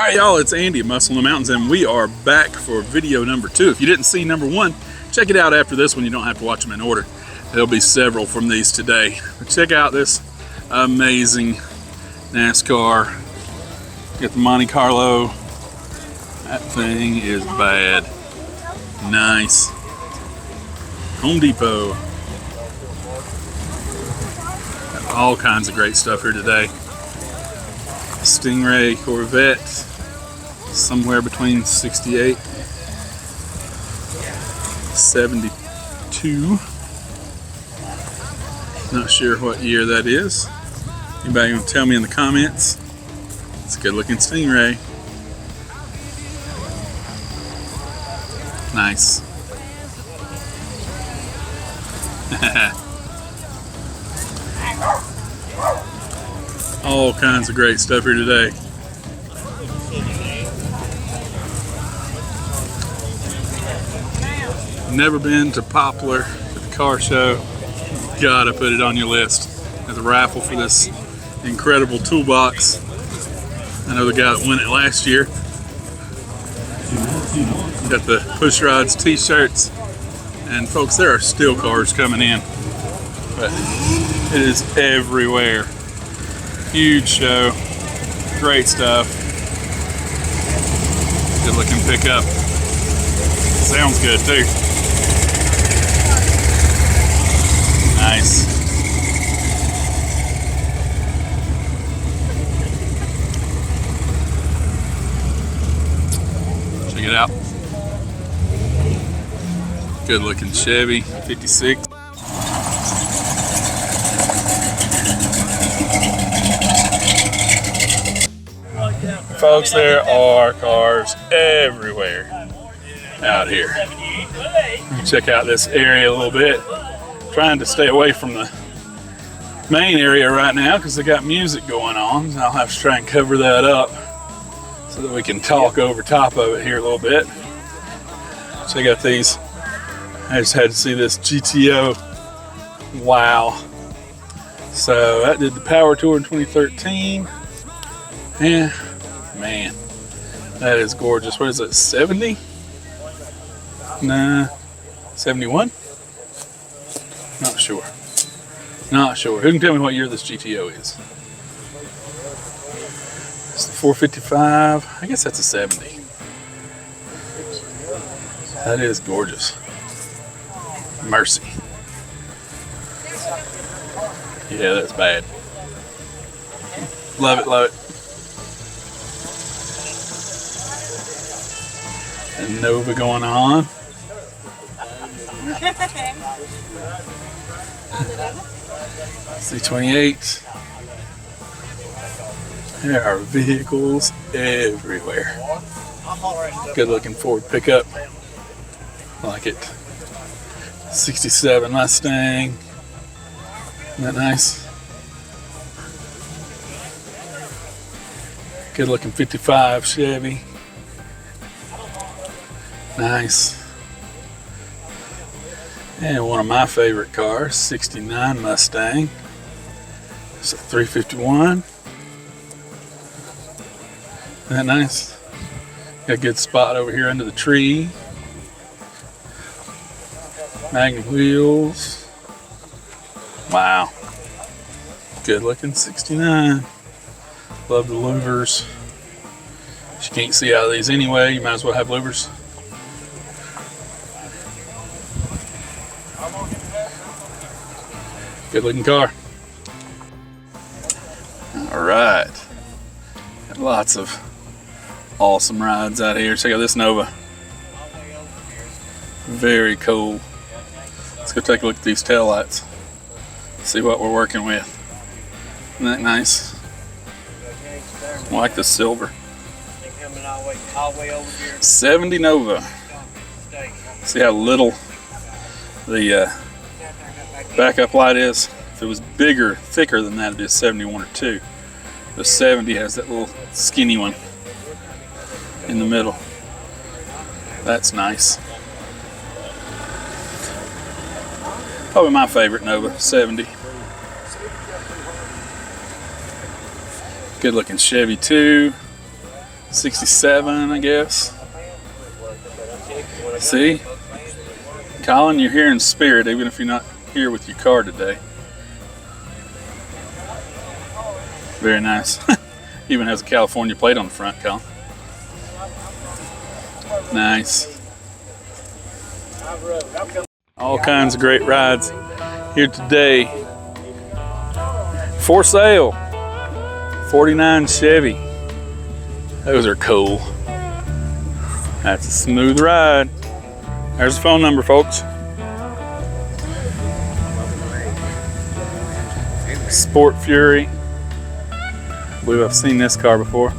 Alright y'all, it's Andy at Muscle in the Mountains, and we are back for video number 2. If you didn't see number 1, check it out after this one. You don't have to watch them in order. There'll be several from these today. But check out this amazing NASCAR. Get the Monte Carlo. That thing is bad. Nice. Home Depot. Got all kinds of great stuff here today. Stingray Corvette, somewhere between 68, 72. Not sure what year that is. Anybody want to tell me in the comments? It's a good looking Stingray. Nice. All kinds of great stuff here today. Never been to Poplar at the car show? Gotta put it on your list. There's a raffle for this incredible toolbox. I know the guy that won it last year. Got the Pushrodz t-shirts. And folks, there are still cars coming in. But it is everywhere. Huge show, great stuff. Good looking pickup. Sounds good too. Nice. Check it out. Good looking Chevy 56. Folks, there are cars everywhere out here. Check out this area a little bit. Trying to stay away from the main area right now because they got music going on. So I'll have to try and cover that up so that we can talk over top of it here a little bit. Check out these. I just had to see this GTO. Wow. So that did the Power Tour in 2013. Yeah. Man, that is gorgeous. What is it, 70? Nah, 71? Not sure. Not sure. Who can tell me what year this GTO is? It's the 455. I guess that's a 70. That is gorgeous. Mercy. Yeah, that's bad. Love it, love it. And Nova going on. C28. There are vehicles everywhere. Good looking Ford pickup. I like it. 67 Mustang. Isn't that nice? Good looking 55 Chevy. Nice. And one of my favorite cars, 69 Mustang. It's a 351. Isn't that nice? Got a good spot over here under the tree. Magnum wheels. Wow. Good looking 69. Love the louvers. You can't see out of these anyway. You might as well have louvers. Good looking car. All right. Got lots of awesome rides out here. Check out this Nova. Very cool. Let's go take a look at these taillights. See what we're working with. Isn't that nice? I like the silver. 70 Nova. See how little the backup light is. If it was bigger, thicker than that, it'd be a 71 or 2. The 70 has that little skinny one in the middle. That's nice. Probably my favorite Nova, 70. Good looking Chevy too. 67, I guess. See? Colin, you're here in spirit, even if you're not here with your car today. Very nice. Even has a California plate on the front, Colin. Nice. All kinds of great rides here today. For sale, 49 Chevy. Those are cool. That's a smooth ride. There's the phone number, folks. Sport Fury. I believe I've seen this car before.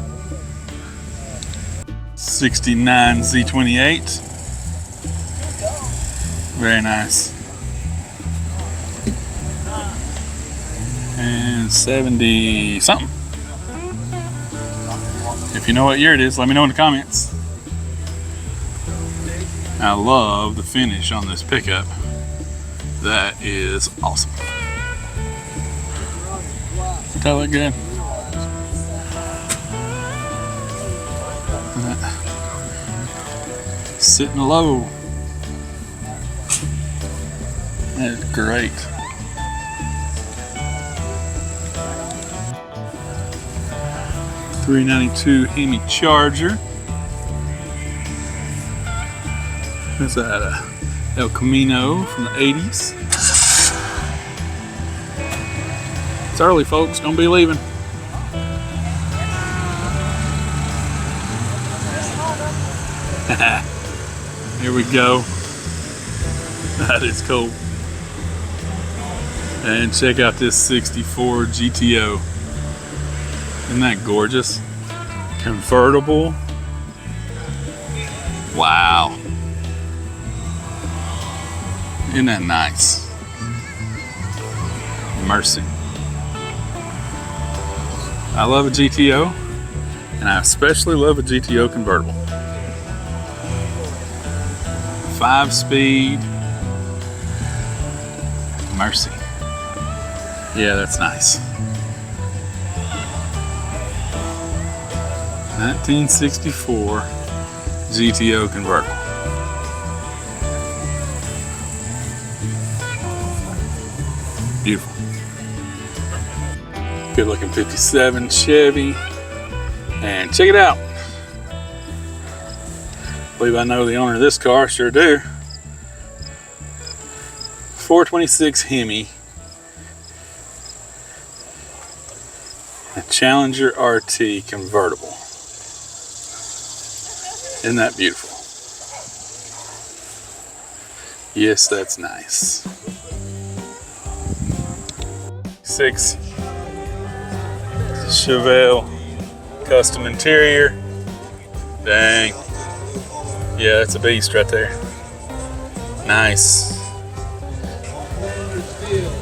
69 Z28. Very nice. And 70 something. If you know what year it is, let me know in the comments. I love the finish on this pickup. That is awesome. Does that look good? Sitting low. That is great. $392 Hemi Charger. Is that a El Camino from the 80s? It's early, folks. Don't be leaving. Here we go. That is cool. And check out this 64 GTO. Isn't that gorgeous? Convertible. Wow. Isn't that nice? Mercy. I love a GTO, and I especially love a GTO convertible. 5-speed. Mercy. Yeah, that's nice. 1964 GTO convertible. Beautiful. Good looking 57 Chevy. And check it out. I believe I know the owner of this car, sure do. 426 Hemi. A Challenger RT convertible. Isn't that beautiful? Yes, that's nice. 6 Chevelle custom interior. Dang. Yeah, that's a beast right there. Nice.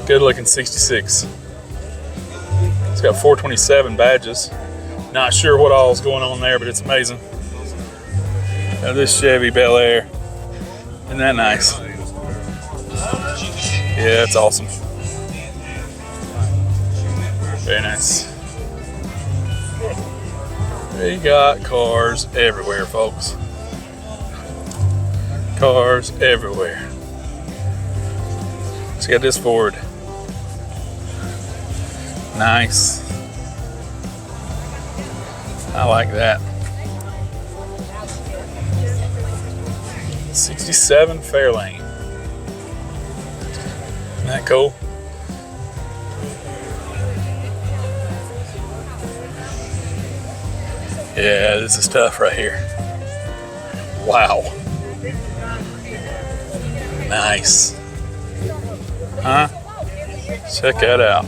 Good looking 66. It's got 427 badges. Not sure what all is going on there, but it's amazing. Now this Chevy Bel Air. Isn't that nice? Yeah, it's awesome. Very nice. They got cars everywhere, folks. Cars everywhere. Let's get this Ford. Nice. I like that. 67 Fairlane. Isn't that cool? Yeah, this is tough right here. Wow. Nice. Huh? Check that out.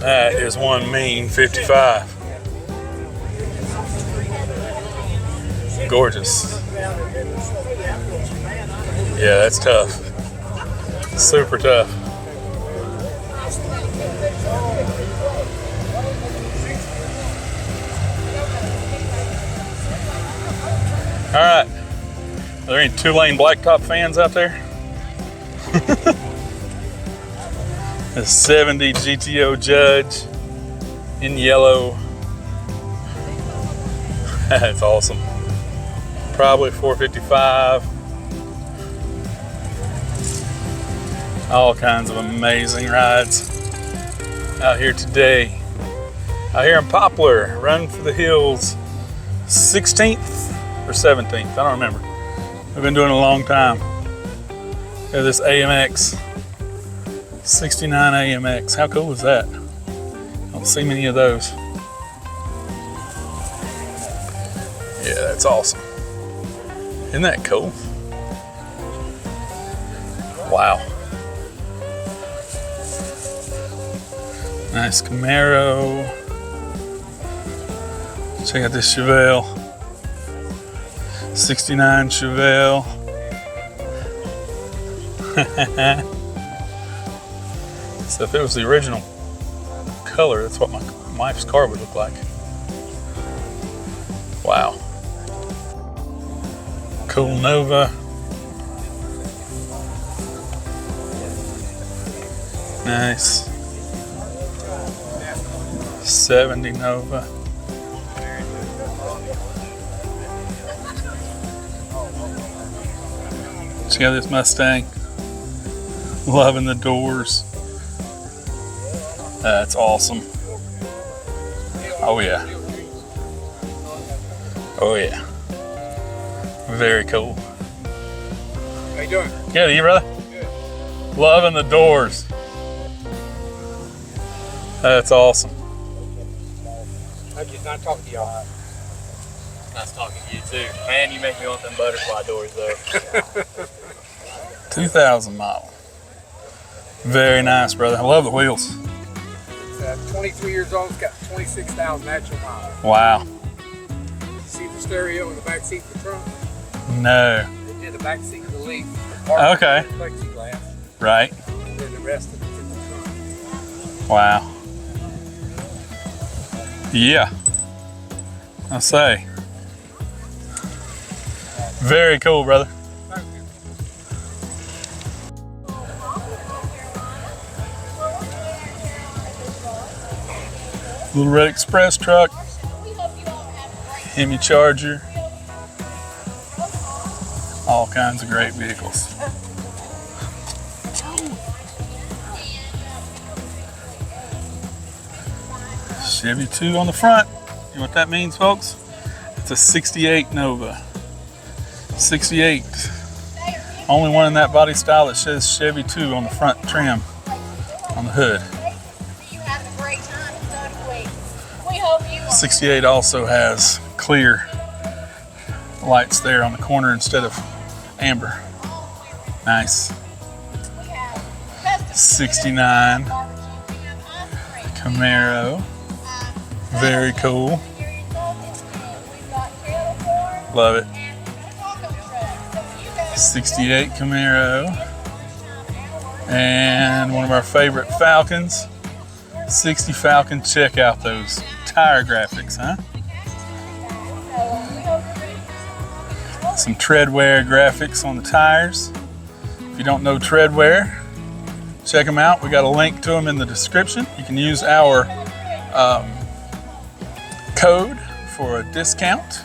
That is one mean 55. Gorgeous. Yeah, that's tough. Super tough. All right. Are there any 2-lane blacktop fans out there? A 70 GTO Judge in yellow. That's awesome. Probably 455. All kinds of amazing rides out here today. Out here in Poplar, Run for the Hills, 16th or 17th, I don't remember. We've been doing it a long time. Got this AMX, 69 AMX. How cool is that? I don't see many of those. Yeah, that's awesome. Isn't that cool? Wow. Nice Camaro. Check out this Chevelle. 69 Chevelle. So if it was the original color, that's what my wife's car would look like. Wow. Cool Nova. Nice. 70 Nova. Check out this Mustang. Loving the doors. That's awesome. Oh yeah. Oh yeah. Very cool. How you doing? Good, you brother? Good. Loving the doors. That's awesome. I just not talking to y'all. Nice talking to you too. Man, you make me want them butterfly doors though. 2000 model. Very nice, brother. I love the wheels. It's 23 years old. It's got 26,000 actual miles. Wow. See the stereo in the back seat of the trunk? No. They did the back seat of the Leaf. Okay. Plexiglass. Right. And then the rest of it's in the trunk. Wow. Yeah. I say. Very cool, brother. Thank you. Little red express truck. Hemi Charger. All kinds of great vehicles. Chevy 2 on the front. You know what that means, folks? It's a 68 Nova. 68. Only one in that body style that says Chevy 2 on the front trim, on the hood. 68 also has clear lights there on the corner instead of amber. Nice. 69 Camaro. Very cool. Love it. 68 Camaro. And one of our favorite Falcons. 60 Falcon. Check out those tire graphics, huh? Some treadwear graphics on the tires. If you don't know treadwear, check them out. We got a link to them in the description. You can use our code for a discount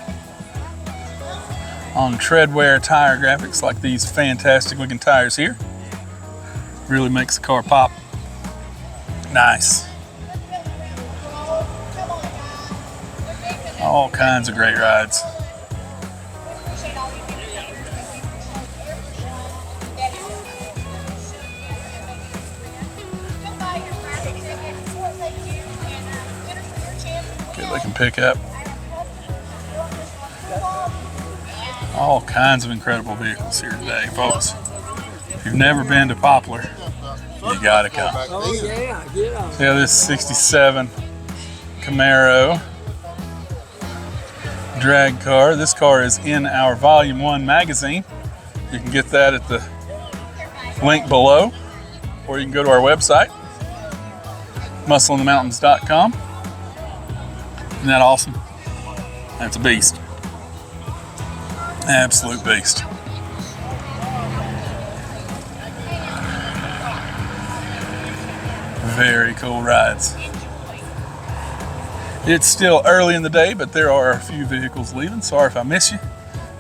on treadwear tire graphics like these fantastic looking tires here. Really makes the car pop. Nice. All kinds of great rides. Good looking pickup. All kinds of incredible vehicles here today, folks. If you've never been to Poplar, you gotta come. Oh yeah, yeah. See how this 67 Camaro drag car. This car is in our Volume 1 magazine. You can get that at the link below, or you can go to our website, muscleinthemountains.com. Isn't that awesome? That's a beast. Absolute beast. Very cool rides. It's still early in the day, but there are a few vehicles leaving. Sorry if I miss you.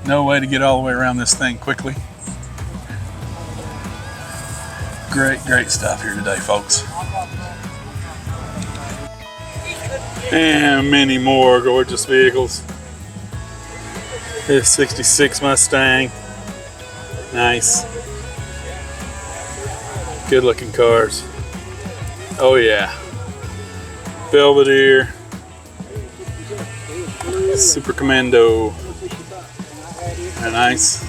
No way to get all the way around this thing quickly. Great stuff here today, folks. And many more gorgeous vehicles. This 66 Mustang. Nice. Good looking cars. Oh yeah. Belvedere. Super Commando. Very nice.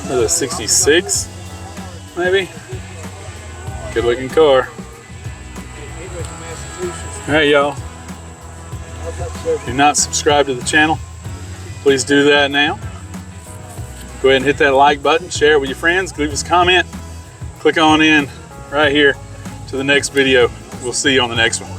What is a 66? Maybe? Good looking car. Alright, y'all. If you're not subscribed to the channel, please do that now. Go ahead and hit that like button, share it with your friends, leave us a comment, click on in right here to the next video. We'll see you on the next one.